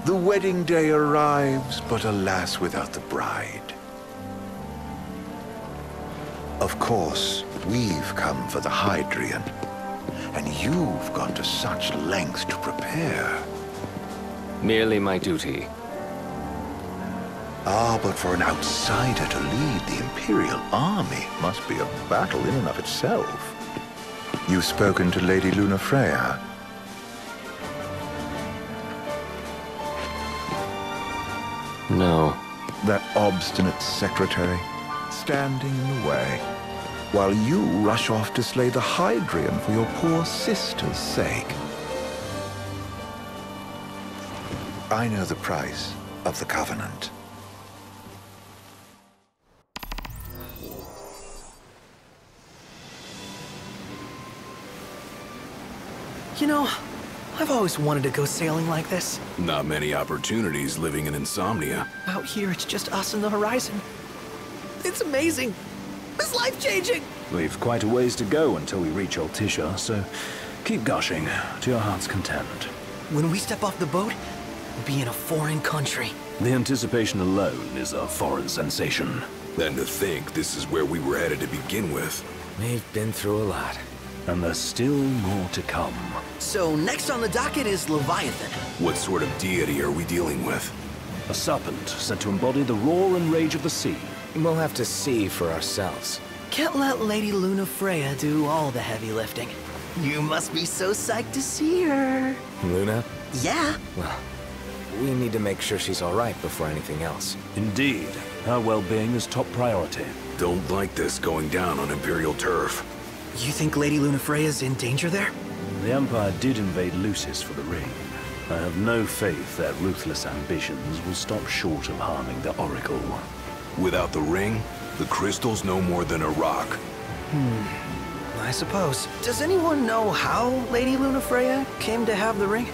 The wedding day arrives, but alas, without the bride. Of course, we've come for the Hydrian, and you've gone to such lengths to prepare. Merely my duty. Ah, but for an outsider to lead the Imperial army must be a battle in and of itself. You've spoken to Lady Lunafreya? No. That obstinate secretary, standing in the way, while you rush off to slay the Hydrian for your poor sister's sake. I know the price of the Covenant. You know, I've always wanted to go sailing like this. Not many opportunities living in Insomnia. Out here, it's just us and the horizon. It's amazing. It's life-changing. We've quite a ways to go until we reach Altissia, so keep gushing to your heart's content. When we step off the boat, we'll be in a foreign country. The anticipation alone is a foreign sensation. Then to think this is where we were headed to begin with. We've been through a lot. And there's still more to come. So next on the docket is Leviathan. What sort of deity are we dealing with? A serpent said to embody the roar and rage of the sea. We'll have to see for ourselves. Can't let Lady Lunafreya do all the heavy lifting. You must be so psyched to see her. Luna? Yeah. Well, we need to make sure she's all right before anything else. Indeed, her well-being is top priority. Don't like this going down on Imperial turf. You think Lady Lunafreya's in danger there? The Empire did invade Lucis for the ring. I have no faith their ruthless ambitions will stop short of harming the Oracle. Without the ring, the crystal's no more than a rock. I suppose. Does anyone know how Lady Lunafreya came to have the ring?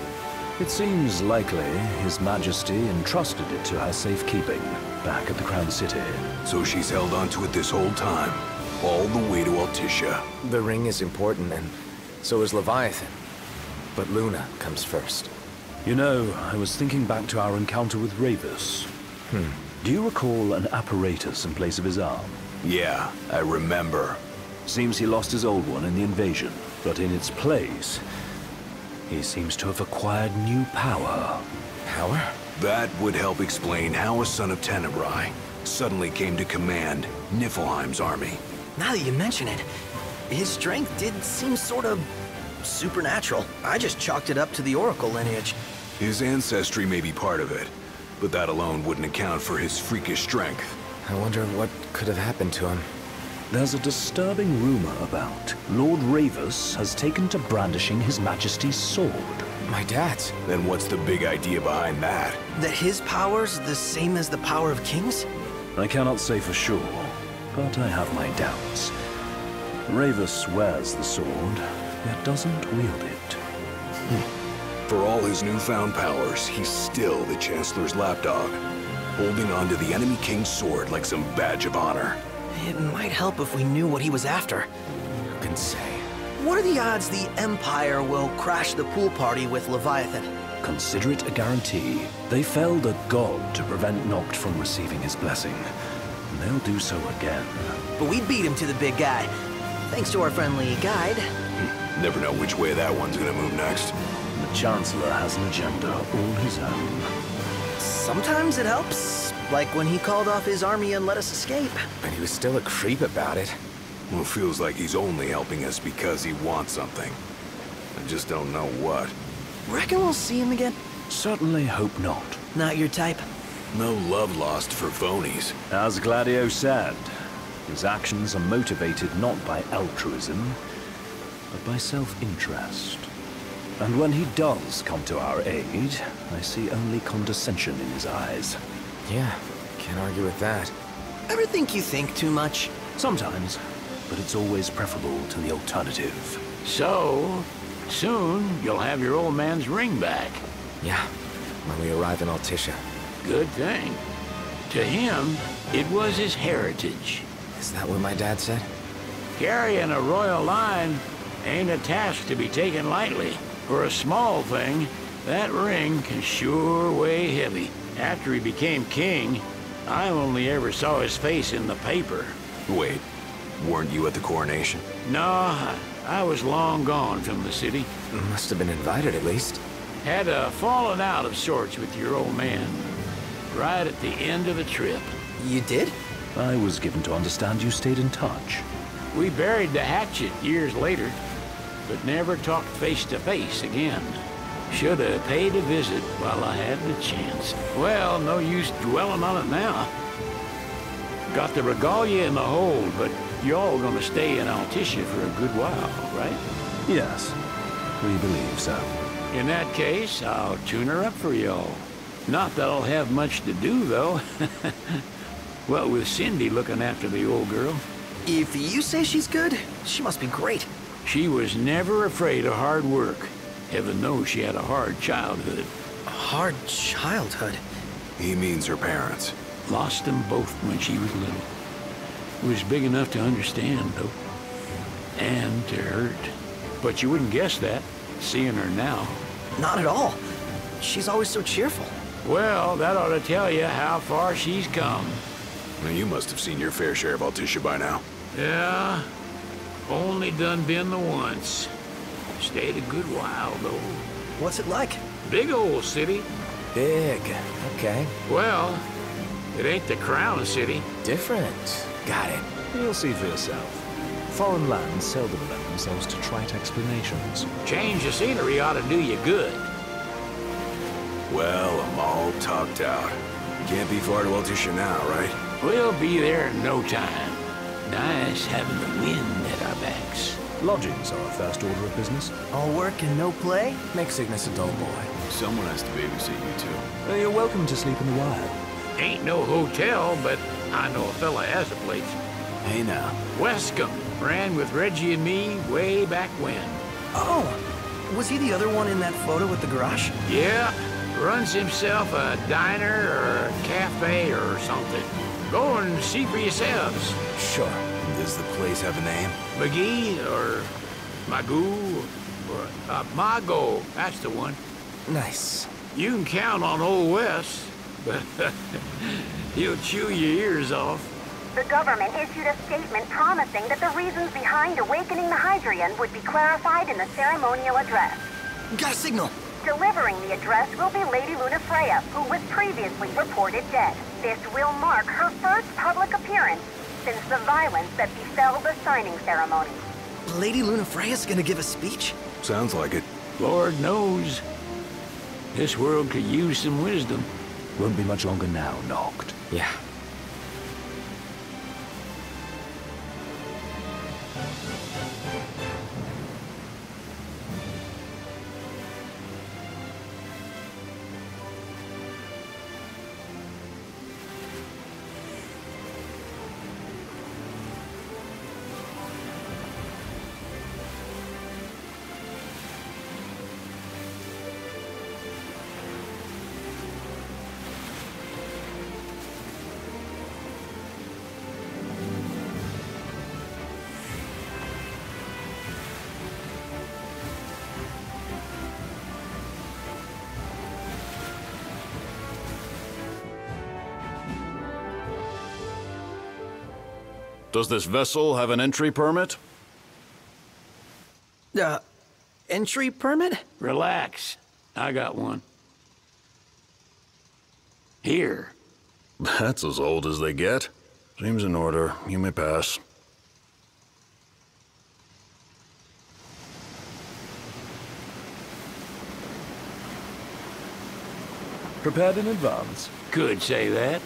It seems likely His Majesty entrusted it to her safekeeping back at the Crown City. So she's held onto it this whole time, all the way to Altissia. The ring is important, and so is Leviathan. But Luna comes first. You know, I was thinking back to our encounter with Ravus. Do you recall an apparatus in place of his arm? Yeah, I remember. Seems he lost his old one in the invasion, but in its place, he seems to have acquired new power. Power? That would help explain how a son of Tenebrae suddenly came to command Niflheim's army. Now that you mention it, his strength did seem sort of supernatural. I just chalked it up to the Oracle lineage. His ancestry may be part of it, but that alone wouldn't account for his freakish strength. I wonder what could have happened to him. There's a disturbing rumor about Lord Ravus has taken to brandishing His Majesty's sword. My dad's. Then what's the big idea behind that? That his power's the same as the power of kings? I cannot say for sure, but I have my doubts. Ravus wears the sword, yet doesn't wield it. For all his newfound powers, he's still the Chancellor's lapdog, holding on to the enemy king's sword like some badge of honor. It might help if we knew what he was after. Who can say? What are the odds the Empire will crash the pool party with Leviathan? Consider it a guarantee. They felled a god to prevent Noct from receiving his blessing. And they'll do so again. But we beat him to the big guy, thanks to our friendly guide. Never know which way that one's gonna move next. The Chancellor has an agenda all his own. Sometimes it helps, like when he called off his army and let us escape. But he was still a creep about it. Well, it feels like he's only helping us because he wants something. I just don't know what. Reckon we'll see him again? Certainly hope not. Not your type? No love lost for phonies. As Gladio said, his actions are motivated not by altruism, but by self-interest. And when he does come to our aid, I see only condescension in his eyes. Yeah, can't argue with that. Ever think you think too much? Sometimes, but it's always preferable to the alternative. So, soon you'll have your old man's ring back. Yeah, when we arrive in Altissia. Good thing. To him, it was his heritage. Is that what my dad said? Carrying a royal line ain't a task to be taken lightly. For a small thing, That ring can sure weigh heavy. After he became king, I only ever saw his face in the paper. Wait, weren't you at the coronation? No, I was long gone from the city. Must have been invited at least. Had a falling out of sorts with your old man. Right at the end of the trip. You did? I was given to understand you stayed in touch. We buried the hatchet years later, but never talked face to face again. Should have paid a visit while I had the chance. Well, no use dwelling on it now. Got the regalia in the hold, but y'all gonna stay in Altissia for a good while, right? Yes, we believe so. In that case, I'll tune her up for y'all. Not that I'll have much to do, though. Well, with Cindy looking after the old girl. If you say she's good, she must be great. She was never afraid of hard work. Heaven knows she had a hard childhood. A hard childhood. He means her parents. Lost them both when she was little. Was big enough to understand, though. And to hurt. But you wouldn't guess that, seeing her now. Not at all. She's always so cheerful. Well, that ought to tell you how far she's come. Now, you must have seen your fair share of Altissia by now. Yeah, only done been the once. Stayed a good while, though. What's it like? Big old city. Big. Okay. Well, it ain't the crown city. Different. Got it. You'll see for yourself. Foreign lands seldom lend themselves to trite explanations. Change of scenery ought to do you good. Well, I'm all talked out. Can't be far to Altissia now, right? We'll be there in no time. Nice having the wind at our backs. Lodgings are our first order of business. All work and no play? Make Cygnus a dull boy. Someone has to babysit you two. You're welcome to sleep in the Wild. Ain't no hotel, but I know a fella has a place. Hey now. Westcomb ran with Reggie and me way back when. Oh, was he the other one in that photo with the garage? Yeah, runs himself a diner or a cafe or something. Go and see for yourselves. Sure. Does the place have a name? McGee or Magoo or Mago, that's the one. Nice. You can count on Old Wes, but he'll chew your ears off. The government issued a statement promising that the reasons behind awakening the Hydrian would be clarified in the ceremonial address. Got a signal. Delivering the address will be Lady Lunafreya, who was previously reported dead. This will mark her first public appearance since the violence that befell the signing ceremony. Lady Lunafreya's gonna give a speech? Sounds like it. Lord knows. This world could use some wisdom. Won't be much longer now, Noct. Yeah. Does this vessel have an entry permit? Entry permit? Relax. I got one. Here. That's as old as they get. Seems in order. You may pass. Prepared in advance. Could say that.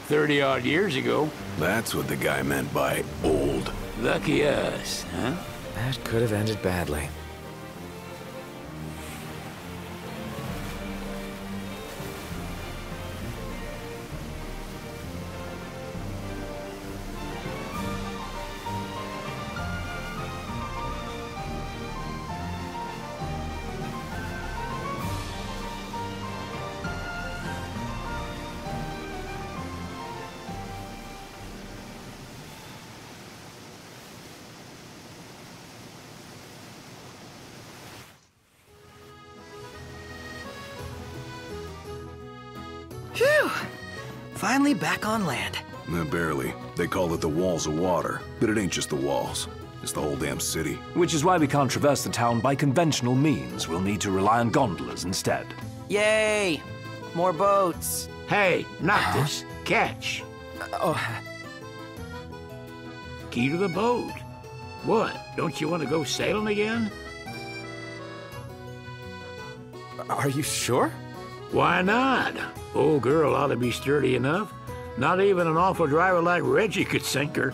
30-odd years ago. That's what the guy meant by old. Lucky us, huh? That could have ended badly. Phew! Finally back on land. Barely. They call it the Walls of Water, but it ain't just the walls. It's the whole damn city. Which is why we can't traverse the town by conventional means. We'll need to rely on gondolas instead. Yay! More boats. Hey, not this. Catch. Key to the boat. What? Don't you want to go sailing again? Are you sure? Why not? Old girl ought to be sturdy enough. Not even an awful driver like Reggie could sink her.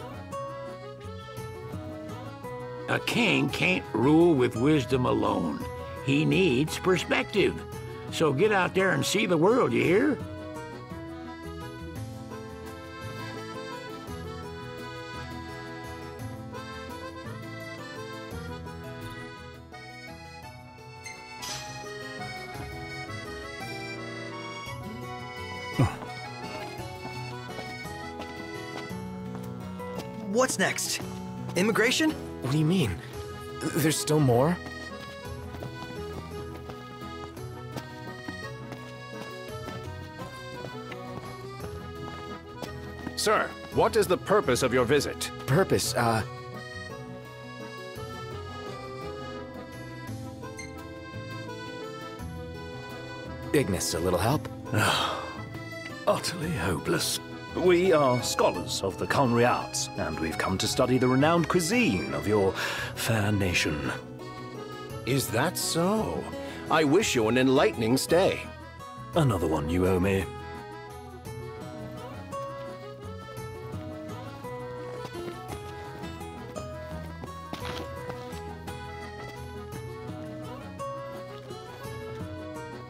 A king can't rule with wisdom alone. He needs perspective. So get out there and see the world, you hear? What's next? Immigration? What do you mean? There's still more? Sir, what is the purpose of your visit? Purpose, Ignis, a little help? Utterly hopeless. We are scholars of the culinary arts, and we've come to study the renowned cuisine of your fair nation. Is that so? I wish you an enlightening stay. Another one you owe me.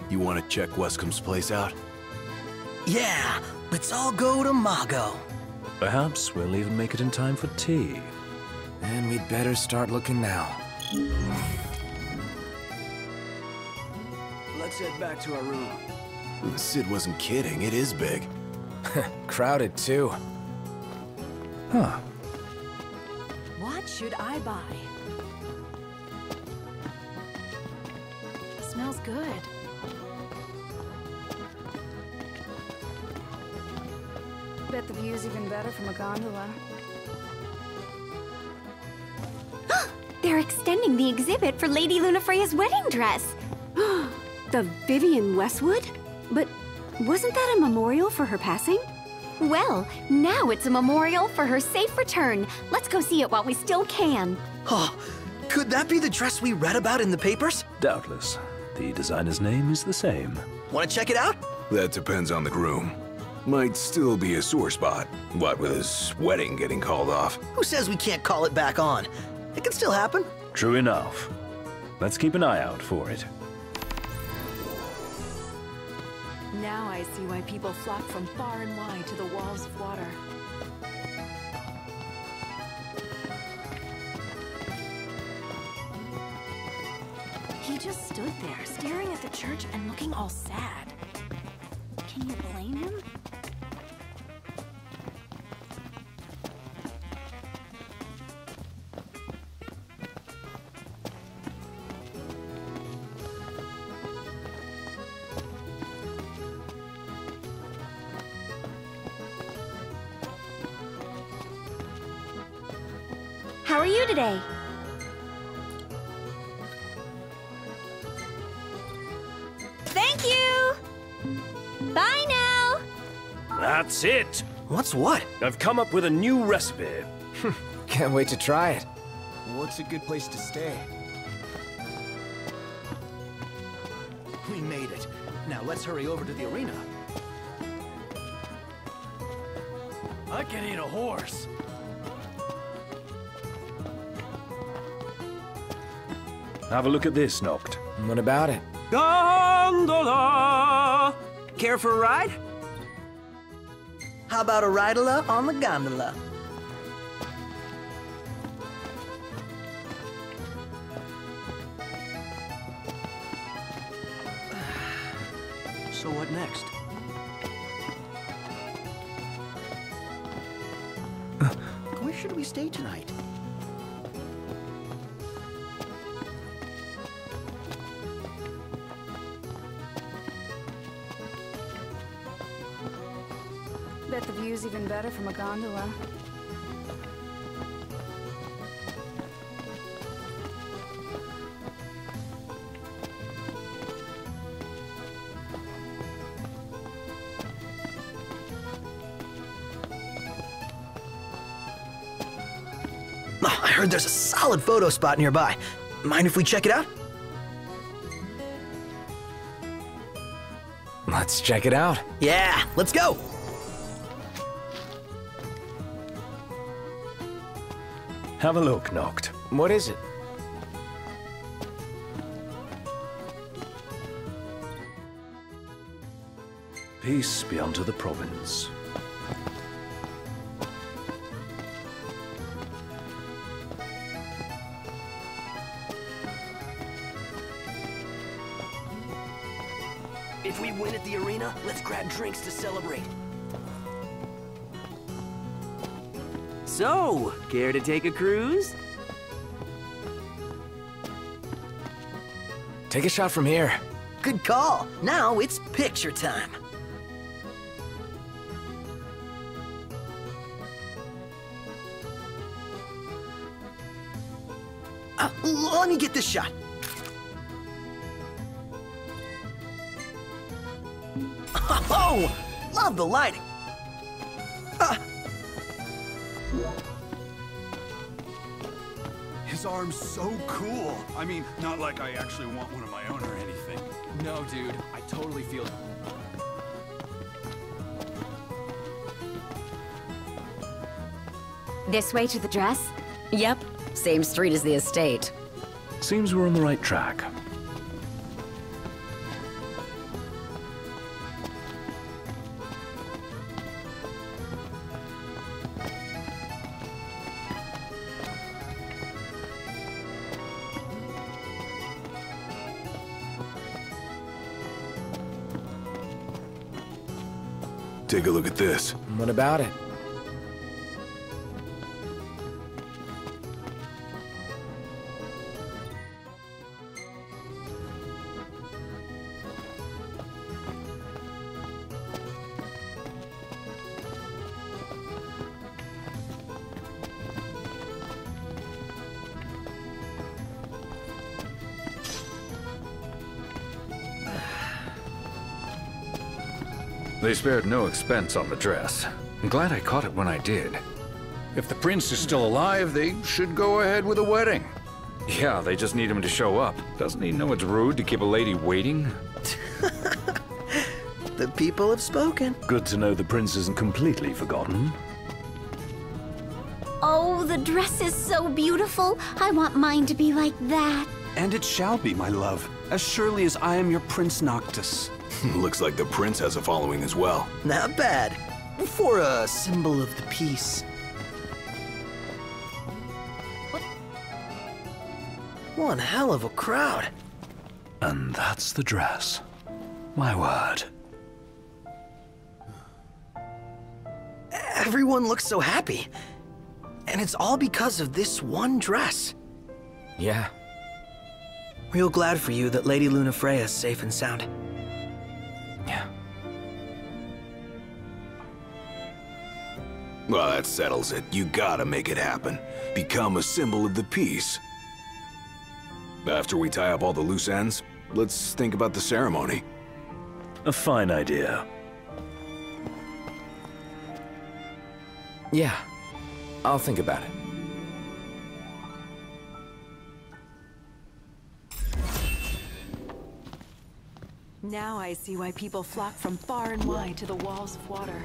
You want to check Wescom's place out? Yeah, let's all go to Mago. Perhaps we'll even make it in time for tea. And we'd better start looking now. Let's head back to our room. Sid wasn't kidding, it is big. Crowded, too. Huh. What should I buy? Smells good. Bet the view's even better from a gondola. They're extending the exhibit for Lady Lunafreya's wedding dress. The Vivian Westwood? But wasn't that a memorial for her passing? Well, now it's a memorial for her safe return. Let's go see it while we still can. Oh, could that be the dress we read about in the papers? Doubtless. The designer's name is the same. Want to check it out? That depends on the groom. Might still be a sore spot. What with his wedding getting called off? Who says we can't call it back on? It can still happen. True enough. Let's keep an eye out for it. Now I see why people flock from far and wide to the Walls of Water. He just stood there, staring at the church and looking all sad. Can you blame him? How are you today? Thank you! Bye now! That's it! What's what? I've come up with a new recipe. Can't wait to try it. What's a good place to stay? We made it. Now let's hurry over to the arena. I can eat a horse. Have a look at this, Noct. What about it? Gondola! Care for a ride? How about a ride-a-la on the gondola? So what next? Where should we stay tonight? view's even better from a gondola. Oh, I heard there's a solid photo spot nearby. Mind if we check it out? Let's check it out. Yeah, let's go! Have a look, Noct. What is it? Peace be unto the province. If we win at the arena, let's grab drinks to celebrate. So, care to take a cruise? Take a shot from here. Good call. Now it's picture time. Let me get this shot. Oh, love the lighting. His arm's so cool. I mean, not like I actually want one of my own or anything. No, dude. I totally feel... This way to the dress? Yep. Same street as the estate. Seems we're on the right track. Take a look at this. What about it? They spared no expense on the dress. I'm glad I caught it when I did. If the prince is still alive, they should go ahead with a wedding. Yeah, they just need him to show up. Doesn't he know it's rude to keep a lady waiting? The people have spoken. Good to know the prince isn't completely forgotten. Oh, the dress is so beautiful. I want mine to be like that. And it shall be, my love, as surely as I am your Prince Noctis. Looks like the prince has a following as well. Not bad. For a symbol of the peace. One hell of a crowd. And that's the dress. My word. Everyone looks so happy. And it's all because of this one dress. Yeah. Real glad for you that Lady Lunafreya's safe and sound. Yeah. Well, that settles it. You gotta make it happen. Become a symbol of the peace. After we tie up all the loose ends, let's think about the ceremony. A fine idea. Yeah. I'll think about it. Now I see why people flock from far and wide to the walls of water.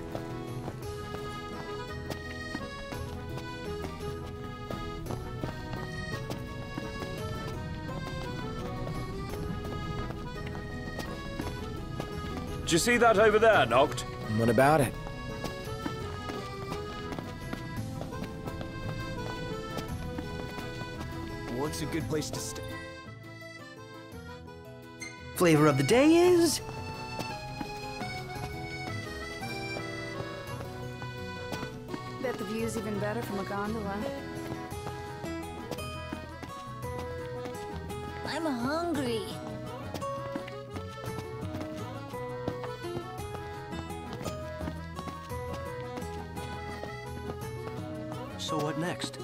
Did you see that over there, Noct? What about it? What's a good place to stay? Flavor of the day is... Bet the view's even better from a gondola. I'm hungry. So what next?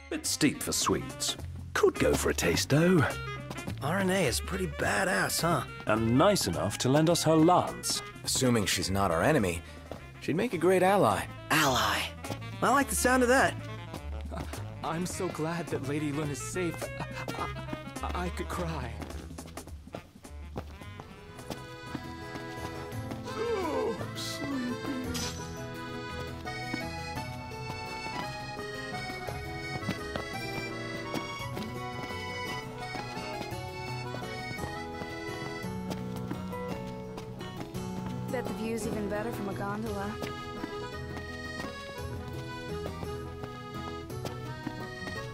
Bit steep for sweets. Could go for a taste, though. RNA is pretty badass, huh? And nice enough to lend us her lance. Assuming she's not our enemy, she'd make a great ally. Ally. I like the sound of that. I'm so glad that Lady Luna's safe. I could cry. So sleepy. Bet the view's even better from a gondola.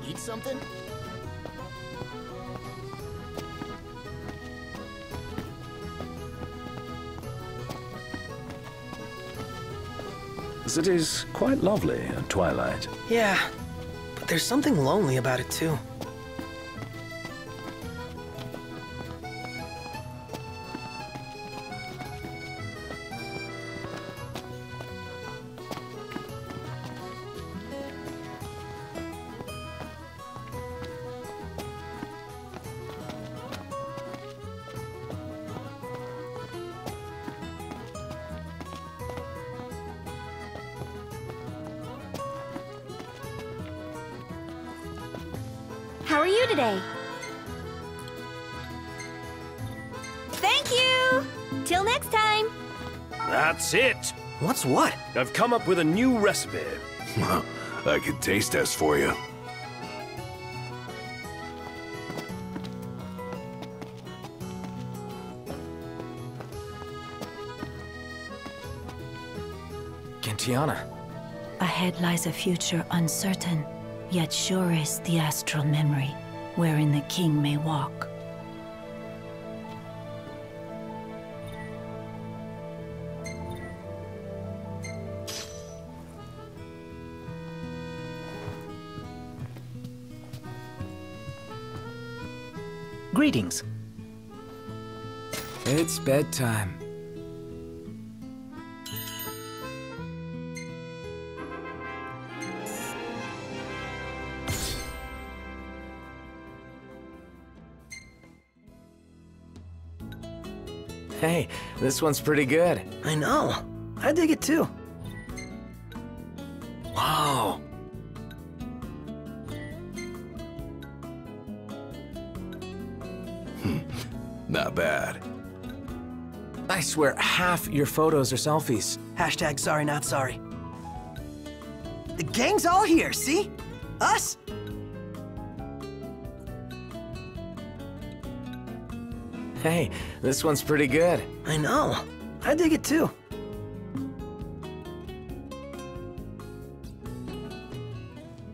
Eat something? The city's quite lovely at twilight. Yeah, but there's something lonely about it too. How are you today? Thank you! Till next time! That's it! What's what? I've come up with a new recipe. I could taste test for you. Gentiana. Ahead lies a future uncertain, yet sure is the astral memory, wherein the king may walk. Greetings. It's bedtime. Hey, this one's pretty good. I know. I dig it too. Wow. Not bad. I swear half your photos are selfies. Hashtag sorry not sorry. The gang's all here, see? Us? Hey, this one's pretty good. I know. I dig it too.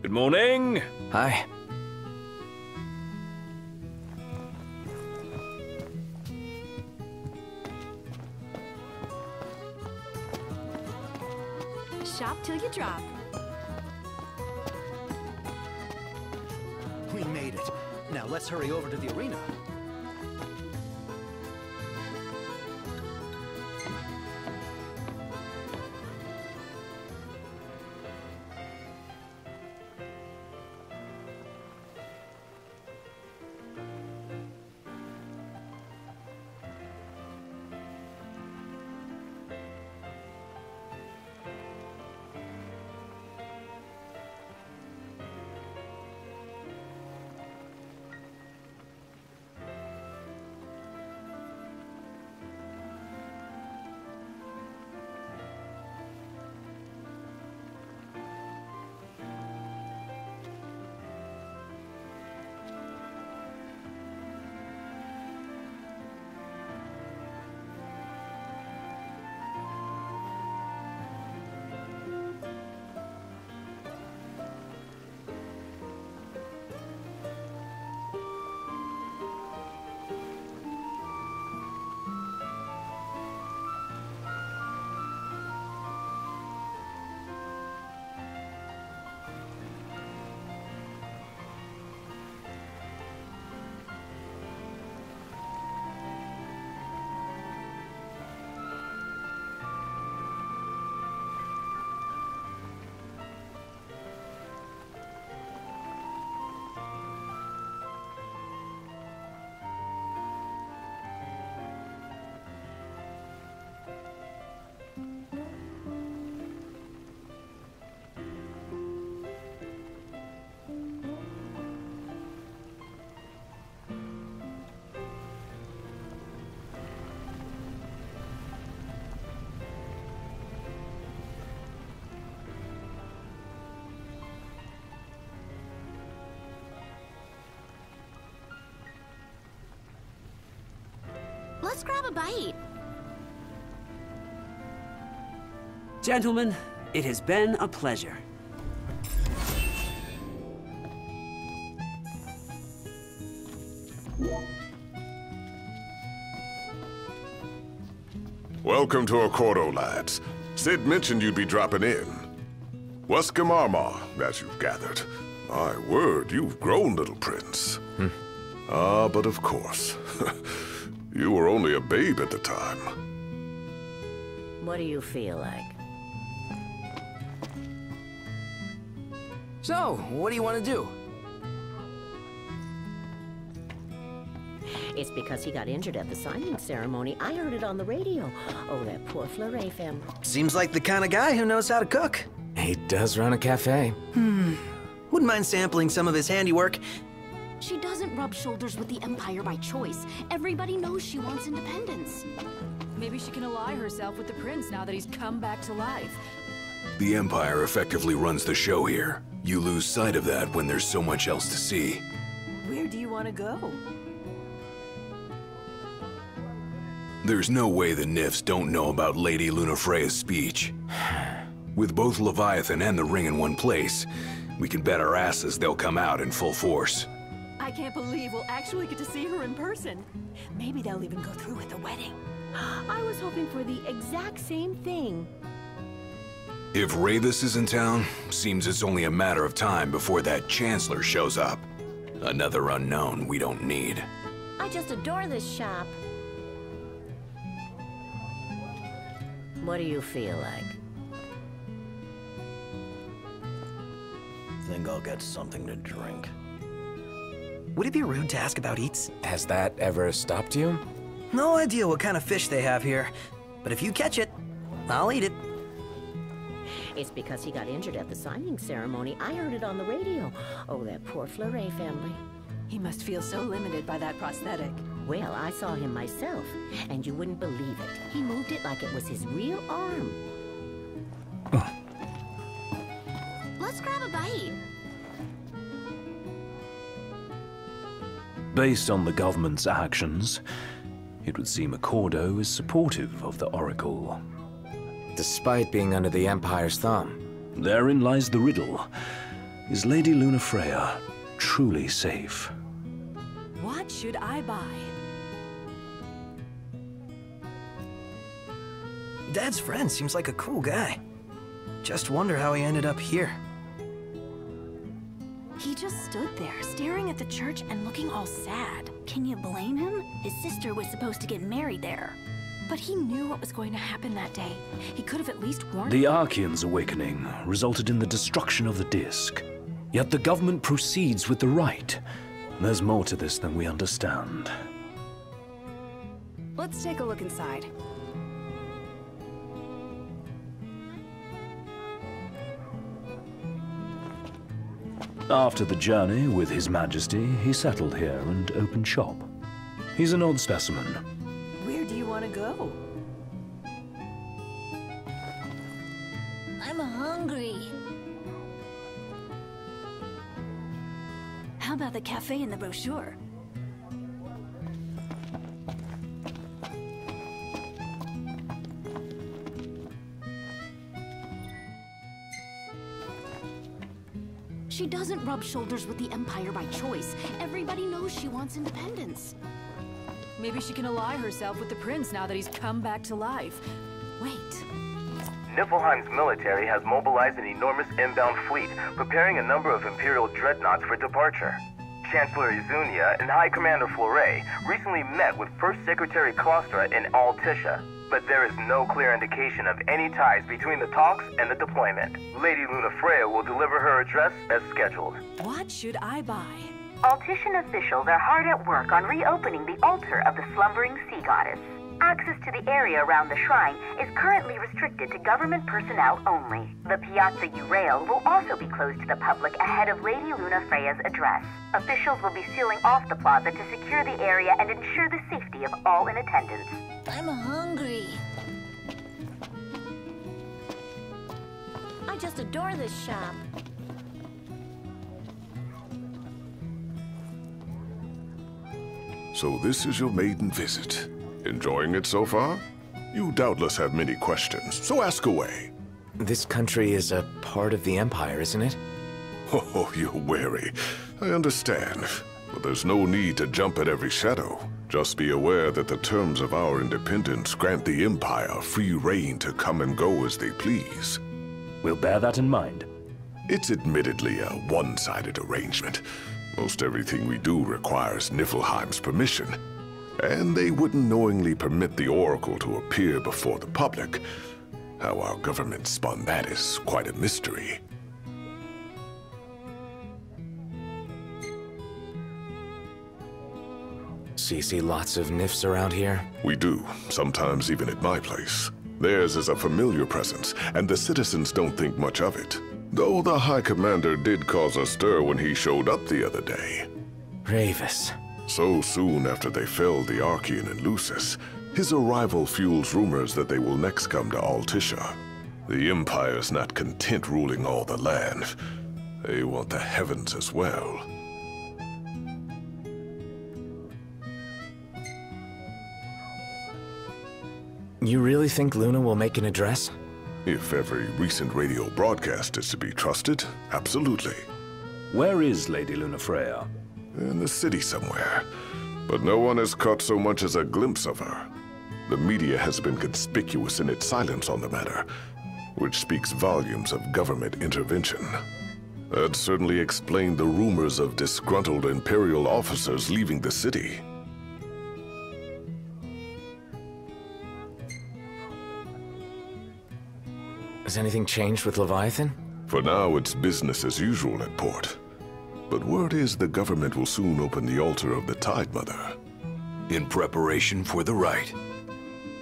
Good morning. Hi. Shop till you drop. We made it. Now let's hurry over to the arena. Let's grab a bite. Gentlemen, it has been a pleasure. Welcome to Accordo, lads. Sid mentioned you'd be dropping in. Wescam Armor, as you've gathered. My word, you've grown, little prince. Ah, but of course. You were only a babe at the time. What do you feel like? So, what do you want to do? It's because he got injured at the signing ceremony. I heard it on the radio. Oh, that poor Fleuret family. Seems like the kind of guy who knows how to cook. He does run a cafe. Wouldn't mind sampling some of his handiwork. She doesn't rub shoulders with the Empire by choice. Everybody knows she wants independence. Maybe she can ally herself with the prince now that he's come back to life. The Empire effectively runs the show here. You lose sight of that when there's so much else to see. Where do you want to go? There's no way the Nifs don't know about Lady Lunafreya's speech. With both Leviathan and the Ring in one place, we can bet our asses they'll come out in full force. I can't believe we'll actually get to see her in person. Maybe they'll even go through with the wedding. I was hoping for the exact same thing. If Ravus is in town, seems it's only a matter of time before that Chancellor shows up. Another unknown we don't need. I just adore this shop. What do you feel like? Think I'll get something to drink. Would it be rude to ask about eats? Has that ever stopped you? No idea what kind of fish they have here, but if you catch it, I'll eat it. It's because he got injured at the signing ceremony. I heard it on the radio. Oh, that poor Fleuret family. He must feel so limited by that prosthetic. Well, I saw him myself, and you wouldn't believe it. He moved it like it was his real arm. Let's grab a bite. Based on the government's actions, it would seem Accordo is supportive of the Oracle. Despite being under the Empire's thumb. Therein lies the riddle. Is Lady Lunafreya truly safe? What should I buy? Dad's friend seems like a cool guy. Just wonder how he ended up here. He just stood there, staring at the church and looking all sad. Can you blame him? His sister was supposed to get married there. But he knew what was going to happen that day. He could have at least warned The Archean's awakening resulted in the destruction of the Disk. Yet the government proceeds with the rite. There's more to this than we understand. Let's take a look inside. After the journey with His Majesty, he settled here and opened shop. He's an odd specimen. Where do you want to go? I'm hungry. How about the cafe in the brochure? She doesn't rub shoulders with the Empire by choice. Everybody knows she wants independence. Maybe she can ally herself with the prince now that he's come back to life. Wait. Niflheim's military has mobilized an enormous inbound fleet, preparing a number of Imperial dreadnoughts for departure. Chancellor Izunia and High Commander Fleuret recently met with First Secretary Klostra in Altisha, but there is no clear indication of any ties between the talks and the deployment. Lady Lunafreya will deliver her address as scheduled. What should I buy? Altishan officials are hard at work on reopening the altar of the slumbering sea goddess. Access to the area around the shrine is currently restricted to government personnel only. The Piazza Urail will also be closed to the public ahead of Lady Lunafreya's address. Officials will be sealing off the plaza to secure the area and ensure the safety of all in attendance. I'm hungry. I just adore this shop. So this is your maiden visit. Enjoying it so far? You doubtless have many questions, so ask away. This country is a part of the Empire, isn't it? Oh, you're wary. I understand. But there's no need to jump at every shadow. Just be aware that the terms of our independence grant the Empire free reign to come and go as they please. We'll bear that in mind. It's admittedly a one-sided arrangement. Most everything we do requires Niflheim's permission. And they wouldn't knowingly permit the Oracle to appear before the public. How our government spun that is quite a mystery. So you see lots of Nifs around here? We do, sometimes even at my place. Theirs is a familiar presence, and the citizens don't think much of it. Though the High Commander did cause a stir when he showed up the other day. Ravus. So soon after they felled the Archean and Lucis, his arrival fuels rumors that they will next come to Altissia. The Empire's not content ruling all the land. They want the heavens as well. You really think Luna will make an address? If every recent radio broadcast is to be trusted, absolutely. Where is Lady Lunafreya? In the city somewhere. But no one has caught so much as a glimpse of her. The media has been conspicuous in its silence on the matter, which speaks volumes of government intervention. That certainly explained the rumors of disgruntled Imperial officers leaving the city. Has anything changed with Leviathan? For now, it's business as usual at port. But word is the government will soon open the altar of the Tide Mother. In preparation for the rite.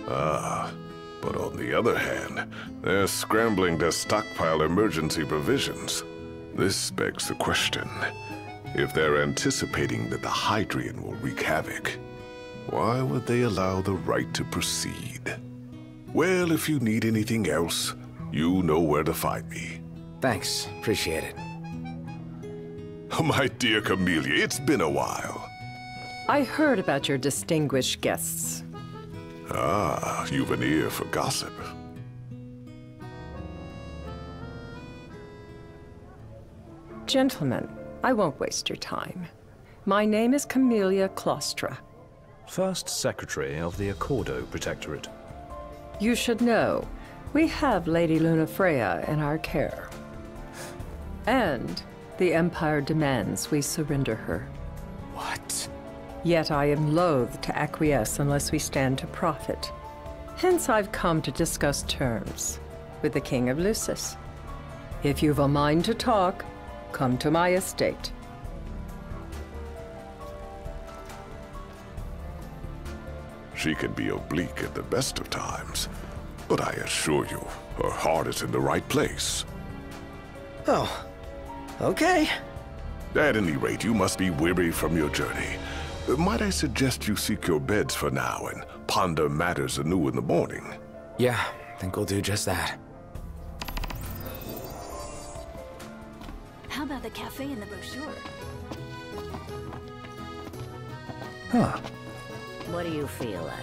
Ah, but on the other hand, they're scrambling to stockpile emergency provisions. This begs the question, if they're anticipating that the Hydrian will wreak havoc, why would they allow the rite to proceed? Well, if you need anything else, you know where to find me. Thanks, appreciate it. My dear Camellia, it's been a while. I heard about your distinguished guests. Ah, you've an ear for gossip. Gentlemen, I won't waste your time. My name is Camellia Claustra. First Secretary of the Accordo Protectorate. You should know, we have Lady Lunafreya in our care. And the Empire demands we surrender her. What? Yet I am loath to acquiesce unless we stand to profit. Hence I've come to discuss terms with the King of Lucis. If you've a mind to talk, come to my estate. She can be oblique at the best of times, but I assure you, her heart is in the right place. Oh, okay. At any rate, you must be weary from your journey. Might I suggest you seek your beds for now and ponder matters anew in the morning? Yeah, I think we'll do just that. How about the cafe in the brochure? Huh. What do you feel like?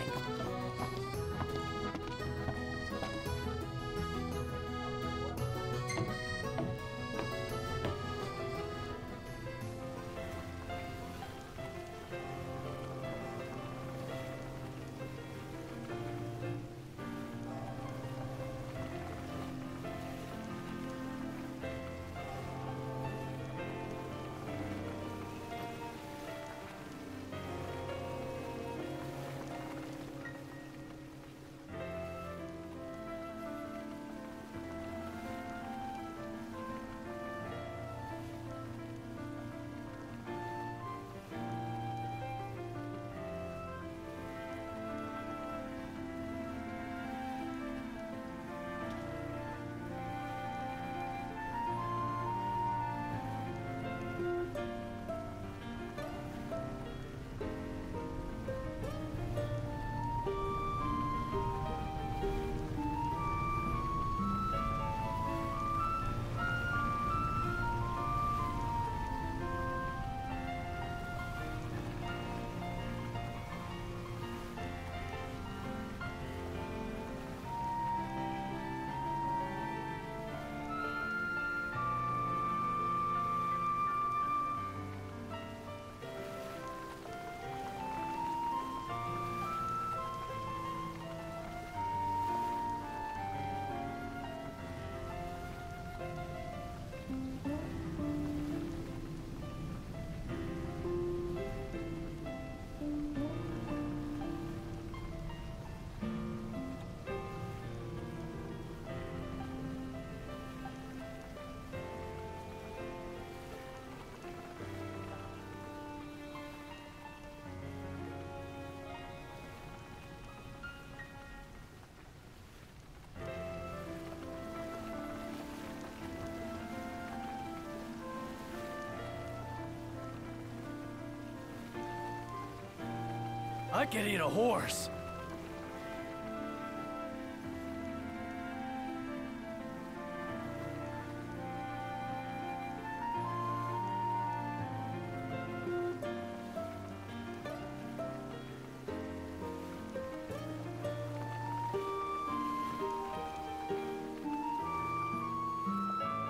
I could eat a horse.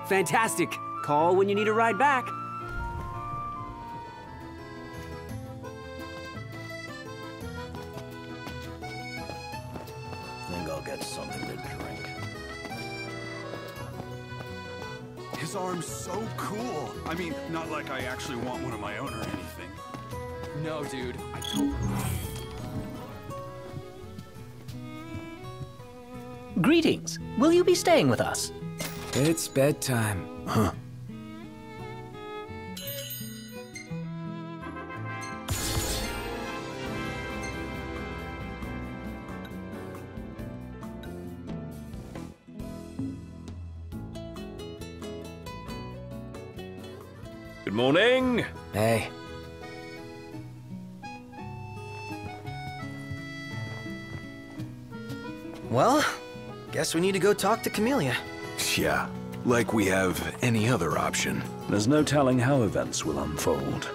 Fantastic. Call when you need a ride back. Think I'll get something to drink. His arm's so cool. I mean, not like I actually want one of my own or anything. No, dude, I don't. Greetings. Will you be staying with us? It's bedtime. Huh. Good morning. Hey. Well, guess we need to go talk to Camellia. Yeah, like we have any other option. There's no telling how events will unfold.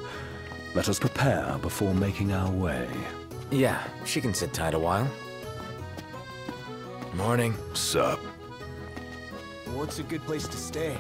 Let us prepare before making our way. Yeah, she can sit tight a while. Morning. Sup? What's a good place to stay?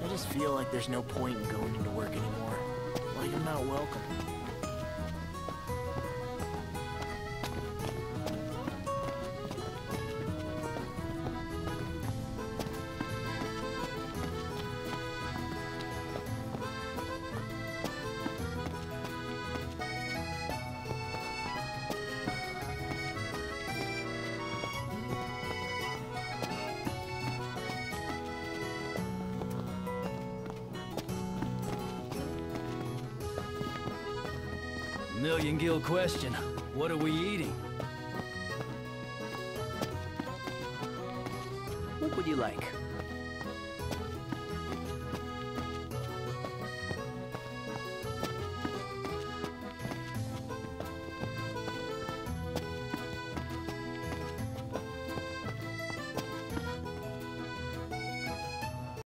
I just feel like there's no point in going into work anymore. Like I'm not welcome. Million Gill question. What are we eating? What would you like?